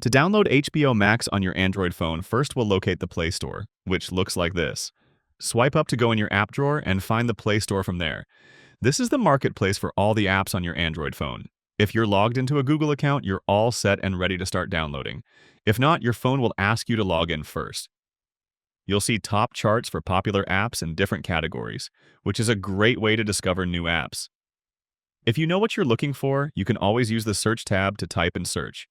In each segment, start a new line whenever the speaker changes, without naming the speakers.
To download HBO Max on your Android phone, first we'll locate the Play Store, which looks like this. Swipe up to go in your app drawer and find the Play Store from there. This is the marketplace for all the apps on your Android phone. If you're logged into a Google account, you're all set and ready to start downloading. If not, your phone will ask you to log in first. You'll see top charts for popular apps in different categories, which is a great way to discover new apps. If you know what you're looking for, you can always use the Search tab to type and search.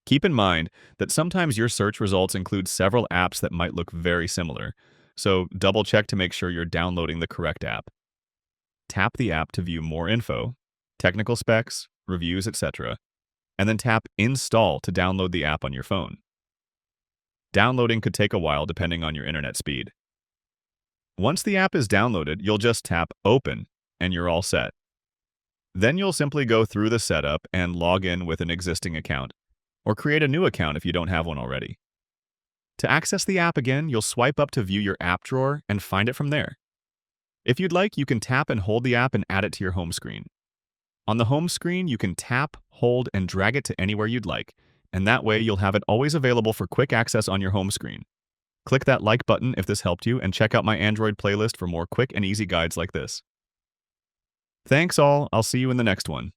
Keep in mind that sometimes your search results include several apps that might look very similar, so double check to make sure you're downloading the correct app. Tap the app to view more info, technical specs, reviews, etc., and then tap Install to download the app on your phone. Downloading could take a while depending on your internet speed. Once the app is downloaded, you'll just tap Open and you're all set. Then you'll simply go through the setup and log in with an existing account, or create a new account if you don't have one already. To access the app again, you'll swipe up to view your app drawer and find it from there. If you'd like, you can tap and hold the app and add it to your home screen. On the home screen, you can tap, hold, and drag it to anywhere you'd like, and that way you'll have it always available for quick access on your home screen. Click that like button if this helped you, and check out my Android playlist for more quick and easy guides like this. Thanks all, I'll see you in the next one.